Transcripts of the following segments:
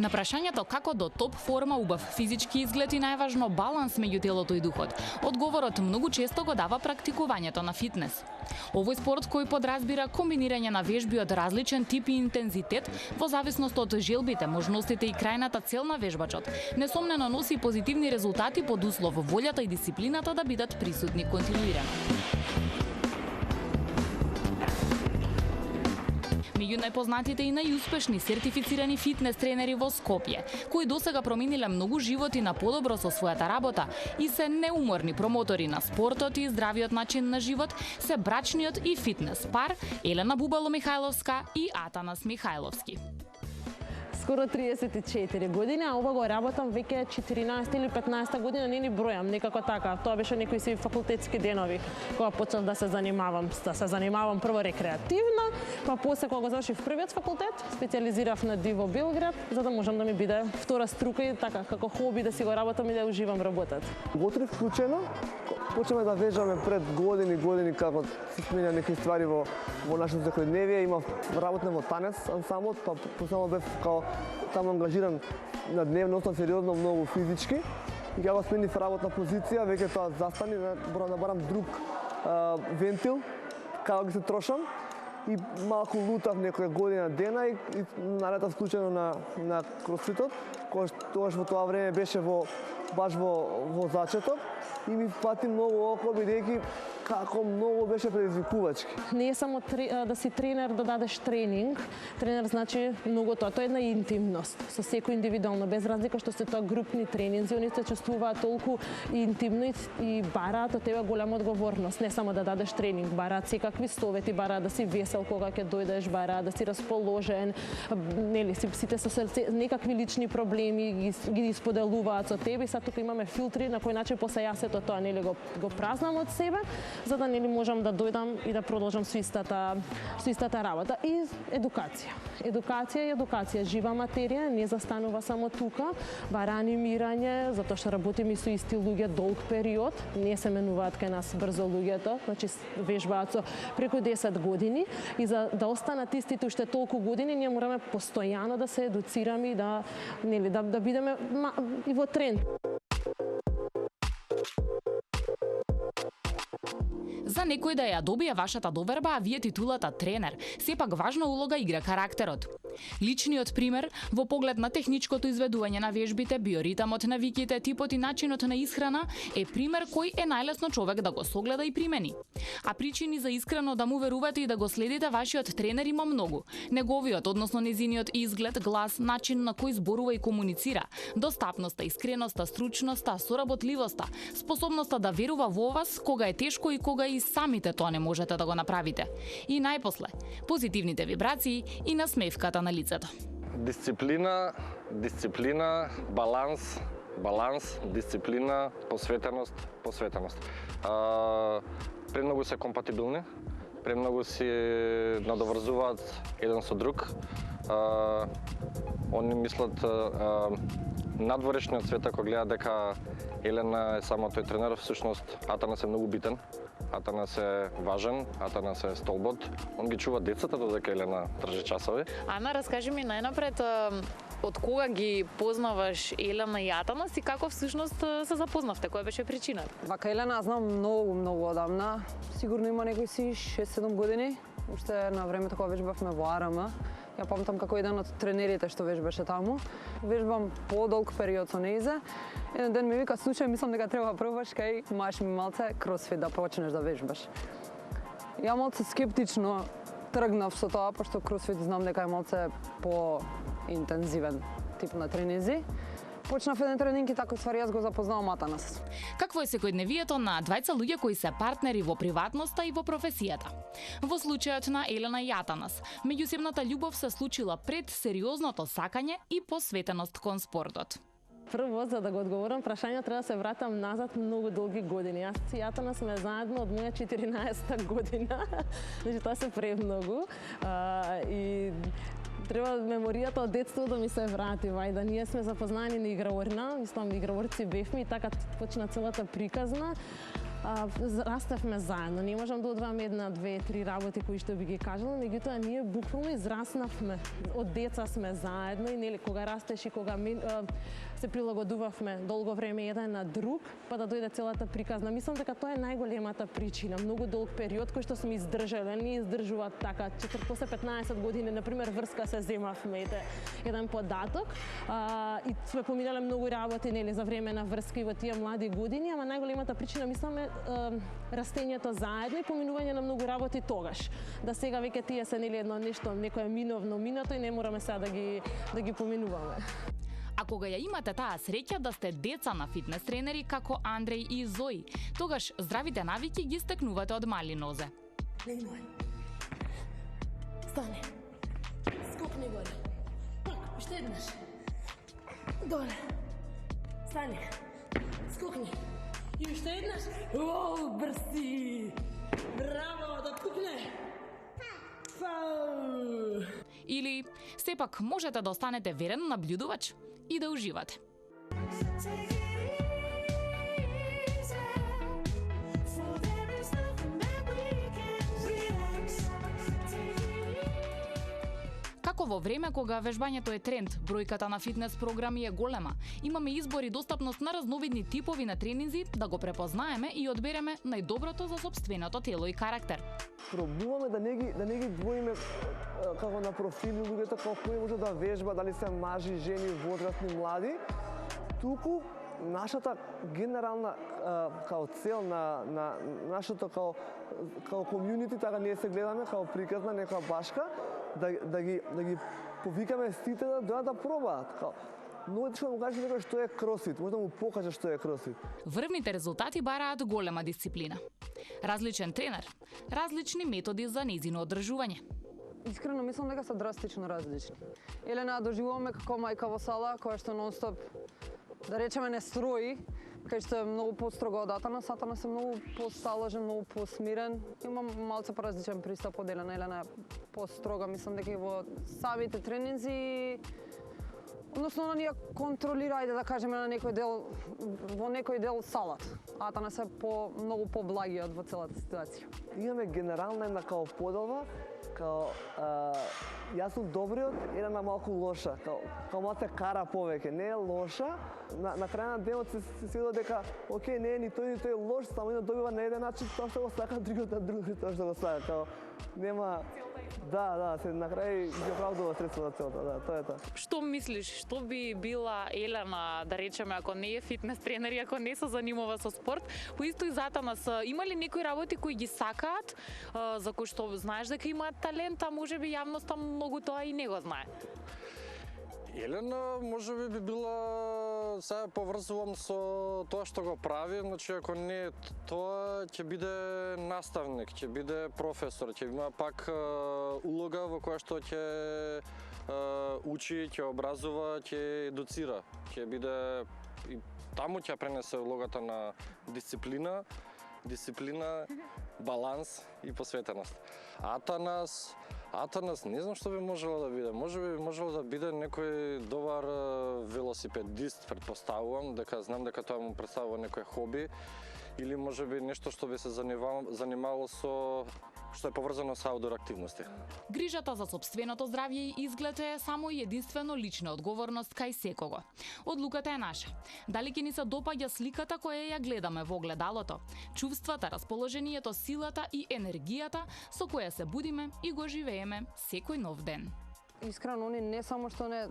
На прашањето како до топ форма, убав физички изглед и најважно баланс меѓу телото и духот, одговорот многу често го дава практикувањето на фитнес. Овој спорт кој подразбира комбинирање на вежби од различен тип и интензитет во зависност од желбите, можностите и крајната цел на вежбачот, несомнено носи позитивни резултати под услов волјата и дисциплината да бидат присутни континуирано. Меѓу најпознатите и најуспешни сертифицирани фитнес тренери во Скопје, кои досега промениле многу животи на подобро со својата работа и се неуморни промотори на спортот и здравиот начин на живот, се брачниот и фитнес пар Елена Бубало-Михајловска и Атанас Михајловски. Скоро 34 години, а ова го работам веќе 14 или 15 година, не ни бројам, некако така. Тоа беше некои си факултетски денови, кога почнав да се занимавам прво рекреативно, па после кога го завршив првиот факултет, специализирав на ДИВО Белград, за да можам да ми биде втора струка и така, како хоби да си го работам и да уживам работат. Готри вклучено, почнеме да вежаме пред години како се сменја некои ствари во нашето секојдневие, имав работне во танец ансамблот, па постојано бев као таму ангажиран на дневно, основно сериозно, многу физички. И кога сменив работна позиција, веќе тоа застани, морам да барам друг вентил, како ги се трошам. И малку лутав некоја година дена и налетав случајно на кросфитот, кој тогаш во тоа време беше баш во зачеток и ми пати многу око, бидејќи како многу беше предизвикувачки. Не е само да си тренер, да дадеш тренинг. Тренер значи многу тоа. Тоа е една интимност со секој индивидуално, без разлика што се тоа групни тренинзи, они се чувствуваат толку интимно и бараат од тебе голема одговорност. Не само да дадеш тренинг, бараат секакви совети, бараат да си весел кога ќе дојдеш, бараат да си расположен, нели сите со срце, некакви лични проблеми ги исподелуваат со тебе. Сега тука имаме филтри на кој начин после јас сето тоа нели го празнам од себе, за да нели можам да дојдам и да продолжам со истата работа. И едукација. Едукација, жива материја, не застанува само тука, бара анимирање, затоа што работиме со исти луѓе долг период, не се менуваат кај нас брзо луѓето, значи вежбаат со преку 10 години и за да останат истите уште толку години, ние мораме постојано да се едуцираме и да бидеме и во тренд. За некој да ја добие вашата доверба, а вие титулата тренер, сепак важна улога игра карактерот. Личниот пример во поглед на техничкото изведување на вежбите, биоритамот, навиките, типот и начинот на исхрана е пример кој е најлесно човек да го согледа и примени. А причини за искрено да му верувате и да го следите вашиот тренер има многу. Неговиот, односно незиниот изглед, глас, начин на кој зборува и комуницира, достапноста, искреноста, стручноста, соработливоста, способноста да верува во вас кога е тешко и кога и самите тоа не можете да го направите. И најпосле, позитивните вибрации и насмевката на лицето. Дисциплина, баланс, дисциплина, посветеност. Премногу се компатибилни, премногу си надоврзуваат еден со друг. Они мислат надворешниот свет, ако гледа дека Елена е само тој тренер, всушност Атанас е многу битен. Атанас е важен, Атанас е столбот. Он ги чува децата додека Елена тржи часови. Ана, раскажи ми најнапред од кога ги познаваш Елена и Атанас и како всушност се запознавте? Која беше причината? Вака Елена знам многу одамна. Сигурно има некои си 6-7 години. Уште на времето кога вежбавме во АРМ. Ја памтам како еден од тренерите што вежбаше таму. Вежбам подолг период со нејзе. Еден ден ми вика, слушај, мислам дека треба пробаш кај маш ми малце кросфит да почнеш да вежбаш. Ја малце скептично тргнав со тоа, пошто кросфит знам дека е малце по-интензивен тип на тренинзи. Почнав еден тренинг и така ствари јас го запознавам Атанас. Какво е секојдневието на двајца луѓе кои се партнери во приватноста и во професијата? Во случајот на Елена и Атанас, меѓусебната љубов се случила пред сериозното сакање и посветеност кон спортот. Прво, за да го одговорам прашањето, треба да се вратам назад многу долги години. Јас и Атанас сме заедно од моја 14-та година. Значи, тоа се премногу. И треба меморијата од детството да ми се врати, вајда ние сме запознани на играорна, исто играорци бевме и така почна целата приказна. Раставме заедно. Не можам да одвам една, две, три работи кои што би ги кажала, меѓутоа ние буквално израснавме. Од деца сме заедно и нели кога растеш и кога се прилагодувавме долго време еден на друг, па да дојде целата приказна. Мислам дека тоа е најголемата причина. Многу долг период кој што сме издржале, не издржуваат така 40-15 години, на пример врска се земавме, еден податок. И сме поминале многу работи нели за време на врска и во тие млади години, ама најголемата причина мислам е растењето заедно и поминување на многу работи тогаш. Да сега веќе тие се нели едно нешто, некое миновно минато и не мораме сега да ги поминуваме. А кога ја имате таа среќа да сте деца на фитнес тренери како Андреј и Зои, тогаш здравите навики ги стекнувате од мали нозе. Легнувај. Стани. Скокни горе. Пак, уште еднаш. Доле. Стани. Скокни. И уште еднаш. О, брси. Браво, да пукне. Фау. Или сепак можете да останете верен наблюдувач и да уживате. Како во време кога вежбањето е тренд, бројката на фитнес програми е голема, имаме избор и достапност на разновидни типови на тренинзи да го препознаеме и одбереме најдоброто за сопственото тело и карактер. Пробуваме да не ги двоиме како на профили луѓето, како кој може да вежба, дали се мажи, жени, возрастни, млади. Туку нашата генерална као цел на нашето као комјунити, така ние се гледаме као приказна некоја башка, да ги повикаме сите да дојдат да пробаат. Многу тешко да му кажеш некој што е кросфит, може да му покажеш што е кросфит. Врвните резултати бараат голема дисциплина. Различен тренер, различни методи за нејзино одржување. Искрено мислам дека се драстично различни. Елена доживуваме како мајка во сала, која што нон-стоп, да речеме, не строи, кај што е многу построго од Атанас. Атанас е многу посталожен, многу посмирен. Имам малце поразличен пристап од Елена. Елена е построга. Мислам дека и во самите тренинзи, односно она ние контролира, ајде да кажеме, на некој дел, во некој дел салат. Атанас е многу поблагиот во целата ситуација. Имаме генерална една као поделба, као јас сум добриот, Елена малку лоша, као малце кара повеќе, не е лоша. На крај на денот се свидува дека окей, не е ни тој лош, само едно добива на еден начин тоа што го сака, другиот на друг тоа што го сака, као нема. Да, се на крај ги оправдува средство за целта, да, тоа е тоа. Што мислиш, што би била Елена, да речеме, ако не е фитнес тренер и ако не се занимава со спорт, по исто и Атанас, има ли некои работи кои ги сакаат, за кои што знаеш дека имаат талент, а можеби јавноста многу тоа и не го знае? Елена можеби би била, сега поврзувам со тоа што го прави, значи ако не е тоа, ќе биде наставник, ќе биде професор, ќе има пак улога во која што ќе учи, ќе образува, ќе едуцира, ќе биде и таму ќе пренесе улогата на дисциплина, баланс и посветеност. Атанас не знам што би можела да биде. Можеби би можела да биде некој добар велосипедист, претпоставувам, дека знам дека тоа му представува некој хоби, или можеби нешто што би се занимавало со што е поврзано со аутдор активности. Грижата за сопственото здравје и изглед е само и единствено лична одговорност кај секого. Одлуката е наша. Дали ќе ни се допаѓа сликата која ја гледаме во огледалото, чувствата, расположението, силата и енергијата со која се будиме и го живееме секој нов ден. Искрено, они не само што не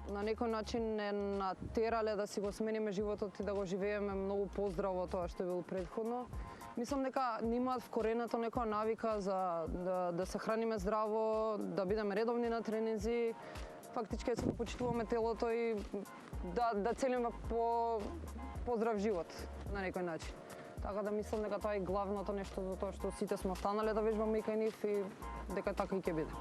на некој начин не натерале да си го смениме животот и да го живееме многу поздраво тоа што е било предходно. Мислам дека имаат вкоренато некоја навика за да се храниме здраво, да бидеме редовни на тренинзи, фактички да се почитуваме телото и да целиме по здрав живот на некој начин. Така да мислам дека тоа е главното нешто за тоа што сите сме останале да вежбаме и кај нив и дека така и ќе биде.